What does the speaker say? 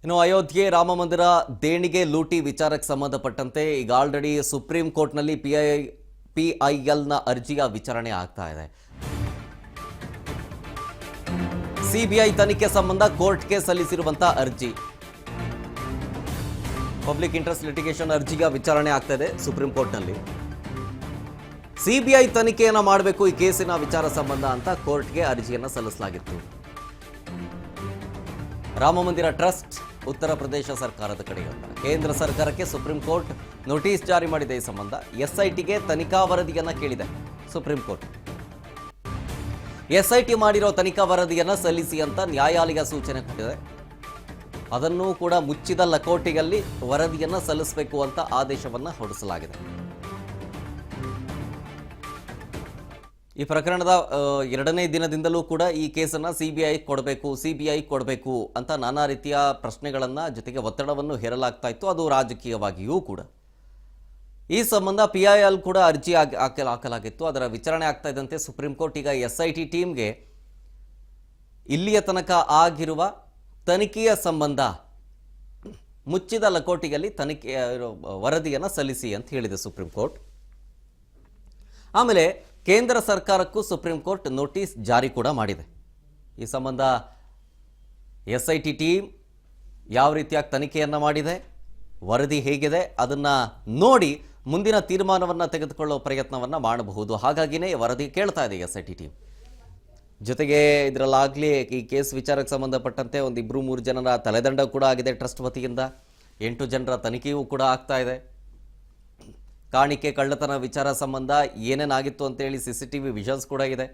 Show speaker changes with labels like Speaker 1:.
Speaker 1: ಇನ್ನು ಅಯೋಧ್ಯೆ ರಾಮ ಮಂದಿರ ದೇಣಿಗೆ ಲೂಟಿ ವಿಚಾರಕ್ಕೆ ಸಂಬಂಧಪಟ್ಟಂತೆ ಈಗ ಆಲ್ರೆಡಿ ಸುಪ್ರೀಂ ಕೋರ್ಟ್ನಲ್ಲಿ ಪಿಐಎಲ್ನ ಅರ್ಜಿಯ ವಿಚಾರಣೆ ಆಗ್ತಾ ಇದೆ. ಸಿಬಿಐ ತನಿಖೆ ಸಂಬಂಧ ಕೋರ್ಟ್ಗೆ ಸಲ್ಲಿಸಿರುವಂತಹ ಅರ್ಜಿ, ಪಬ್ಲಿಕ್ ಇಂಟ್ರೆಸ್ಟ್ ಲಿಟಿಗೇಷನ್ ಅರ್ಜಿಯ ವಿಚಾರಣೆ ಆಗ್ತಾ ಇದೆ ಸುಪ್ರೀಂ ಕೋರ್ಟ್ನಲ್ಲಿ. ಸಿಬಿಐ ತನಿಖೆಯನ್ನು ಮಾಡಬೇಕು ಈ ಕೇಸಿನ ವಿಚಾರ ಸಂಬಂಧ ಅಂತ ಕೋರ್ಟ್ಗೆ ಅರ್ಜಿಯನ್ನು ಸಲ್ಲಿಸಲಾಗಿತ್ತು. ರಾಮ ಮಂದಿರ ಟ್ರಸ್ಟ್ ಉತ್ತರ ಪ್ರದೇಶ ಸರ್ಕಾರದ ಕಡೆಯಿಂದ ಕೇಂದ್ರ ಸರ್ಕಾರಕ್ಕೆ ಸುಪ್ರೀಂ ಕೋರ್ಟ್ ನೋಟಿಸ್ ಜಾರಿ ಮಾಡಿದೆ. ಈ ಸಂಬಂಧ ಎಸ್ಐಟಿಗೆ ತನಿಖಾ ವರದಿಯನ್ನು ಕೇಳಿದೆ ಸುಪ್ರೀಂ ಕೋರ್ಟ್. ಎಸ್ಐಟಿ ಮಾಡಿರೋ ತನಿಖಾ ವರದಿಯನ್ನು ಸಲ್ಲಿಸಿ ಅಂತ ನ್ಯಾಯಾಲಯ ಸೂಚನೆ ಕೊಟ್ಟಿದೆ. ಅದನ್ನು ಕೂಡ ಮುಚ್ಚಿದ ಲಕೋಟೆಯಲ್ಲಿ ವರದಿಯನ್ನು ಸಲ್ಲಿಸಬೇಕು ಅಂತ ಆದೇಶವನ್ನು ಹೊರಡಿಸಲಾಗಿದೆ. ಈ ಪ್ರಕರಣದ ಎರಡನೇ ದಿನದಿಂದಲೂ ಕೂಡ ಈ ಕೇಸನ್ನು ಸಿಬಿಐ ಕೊಡಬೇಕು ಅಂತ ನಾನಾ ರೀತಿಯ ಪ್ರಶ್ನೆಗಳನ್ನು ಜೊತೆಗೆ ಒತ್ತಡವನ್ನು ಹೇರಲಾಗ್ತಾ ಇತ್ತು. ಅದು ರಾಜಕೀಯವಾಗಿಯೂ ಕೂಡ ಈ ಸಂಬಂಧ ಪಿಐಎಲ್ ಕೂಡ ಅರ್ಜಿ ಹಾಕಲಾಗಿತ್ತು. ಅದರ ವಿಚಾರಣೆ ಆಗ್ತಾ ಇದ್ದಂತೆ ಸುಪ್ರೀಂ ಕೋರ್ಟ್ ಈಗ ಎಸ್ಐಟಿ ಟೀಮ್ಗೆ ಇಲ್ಲಿಯ ತನಕ ಆಗಿರುವ ತನಿಖೆಯ ಸಂಬಂಧ ಮುಚ್ಚಿದ ಲಕೋಟೆಯಲ್ಲಿ ತನಿಖೆಯ ವರದಿಯನ್ನು ಸಲ್ಲಿಸಿ ಅಂತ ಹೇಳಿದೆ ಸುಪ್ರೀಂ ಕೋರ್ಟ್. ಆಮೇಲೆ ಕೇಂದ್ರ ಸರ್ಕಾರಕ್ಕೂ ಸುಪ್ರೀಂ ಕೋರ್ಟ್ ನೋಟಿಸ್ ಜಾರಿ ಕೂಡ ಮಾಡಿದೆ. ಈ ಸಂಬಂಧ ಎಸ್ಐಟಿ ಟೀಮ್ ಯಾವ ರೀತಿಯಾಗಿ ತನಿಖೆಯನ್ನು ಮಾಡಿದೆ, ವರದಿ ಹೇಗಿದೆ, ಅದನ್ನು ನೋಡಿ ಮುಂದಿನ ತೀರ್ಮಾನವನ್ನು ತೆಗೆದುಕೊಳ್ಳೋ ಪ್ರಯತ್ನವನ್ನು ಮಾಡಬಹುದು. ಹಾಗಾಗಿನೇ ವರದಿ ಕೇಳ್ತಾ ಇದೆ ಎಸ್ಐಟಿ ಟೀಮ್. ಜೊತೆಗೆ ಇದರಲ್ಲಾಗಲಿ ಈ ಕೇಸ್ ವಿಚಾರಕ್ಕೆ ಸಂಬಂಧಪಟ್ಟಂತೆ ಒಂದು 2-3 ಜನರ ತಲೆದಂಡ ಕೂಡ ಆಗಿದೆ ಟ್ರಸ್ಟ್ ವತಿಯಿಂದ. 8 ಜನರ ತನಿಖೆಯೂ ಕೂಡ ಆಗ್ತಾ ಇದೆ. ಕಾಣಿಕೆ ಕಳ್ಳತನ ವಿಚಾರ ಸಂಬಂಧ ಏನೇನಾಗಿತ್ತು ಅಂತೇಳಿ CCTV ವಿಷನ್ಸ್ ಕೂಡ ಇದೆ.